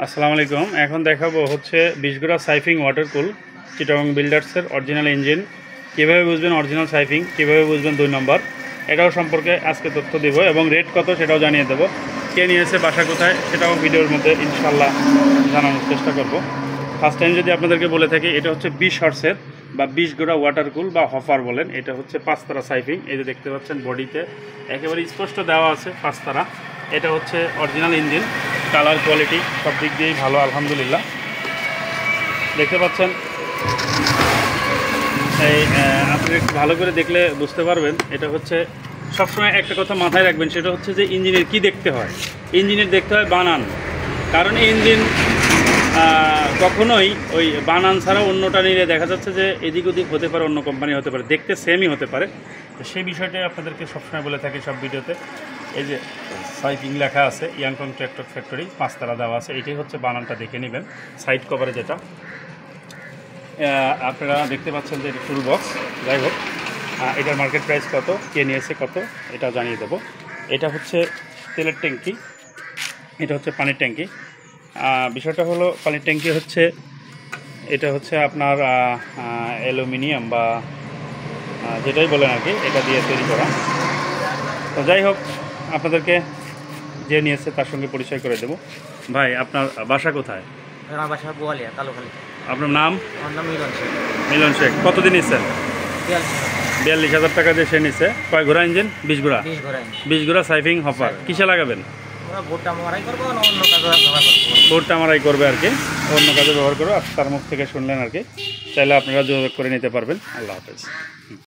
আসসালামু আলাইকুম। এখন দেখাবো হচ্ছে বিশগুড়া সাইফিং ওয়াটার কুল চিটাগং বিল্ডার্সের অরিজিনাল ইঞ্জিন। কীভাবে বুঝবেন অরিজিনাল সাইফিং, কীভাবে বুঝবেন 2 নম্বর, এটাও সম্পর্কে আজকে তথ্য দেব এবং রেট কত সেটাও জানিয়ে দেবো। কে নিয়েছে, বাসা কোথায়, সেটাও ভিডিওর মধ্যে ইনশাল্লাহ জানানোর চেষ্টা করব। ফার্স্ট টাইম যদি আপনাদেরকে বলে থাকি, এটা হচ্ছে 20 হর্সের বা 20 গোড়া ওয়াটার কুল বা হফার বলেন। এটা হচ্ছে 5 তারা সাইফিং। এই যে দেখতে পাচ্ছেন বডিতে একেবারে স্পষ্ট দেওয়া আছে 5 তারা। এটা হচ্ছে অরিজিনাল ইঞ্জিন, কালার কোয়ালিটি সব দিক দিয়েই ভালো আলহামদুলিল্লাহ। দেখতে পাচ্ছেন, এই আপনি একটু ভালো করে দেখলে বুঝতে পারবেন। এটা হচ্ছে সবসময় একটা কথা মাথায় রাখবেন, সেটা হচ্ছে যে ইঞ্জিনের কি দেখতে হয়। ইঞ্জিনের দেখতে হয় বানান, কারণ ইঞ্জিন কখনোই ওই বানান ছাড়া অন্যটা নিলে দেখা যাচ্ছে যে এদিক ওদিক হতে পারে, অন্য কোম্পানি হতে পারে, দেখতে সেমই হতে পারে। তো সেই বিষয়টাই আপনাদেরকে সবসময় বলে থাকি সব ভিডিওতে। এই যে সাইফিং লেখা আছে, ইয়াংকং ট্র্যাক্টর ফ্যাক্টরি 5 তারা দেওয়া আছে। এইটাই হচ্ছে বানানটা, দেখে নেবেন। সাইড কভারে যেটা আপনারা দেখতে পাচ্ছেন যে এটা টুল বক্স। যাই হোক, এটার মার্কেট প্রাইস কত, কে নিয়েছে কত, এটা জানিয়ে দেবো। এটা হচ্ছে তেলের ট্যাঙ্কি, এটা হচ্ছে পানির ট্যাঙ্কি। বিষয়টা হলো, পানির ট্যাঙ্কি হচ্ছে এটা হচ্ছে আপনার অ্যালুমিনিয়াম বা যেটাই বলেন আর কি, এটা দিয়ে তৈরি করা। তো যাই হোক, আপনাদেরকে যে নিয়েছে তার সঙ্গে পরিচয় করে দেবো। ভাই, আপনার বাসা কোথায়? আমার বাসা বোয়ালিয়া, কালোখালী। আপনার নাম? আমার নাম মিলন শেখ। মিলন শেখ। কতদিন নিচ্ছেন? 42,000 টাকা দিয়ে সে নিচ্ছে। কয় ঘোড়া ইঞ্জিন? 20 ঘোড়া। 20 ঘোড়া সাইফিং হপার। কিসে লাগাবেন? ভুট্টা মারাই করবো না অন্য কাজে ব্যবহার করবো? ভুট্টা মারাই করবে আর কি, অন্য কাজে ব্যবহার করো। তার মুখ থেকে শুনলেন আর কি। চাইলে আপনারা যোগাযোগ করে নিতে পারবেন। আল্লাহ হাফেজ।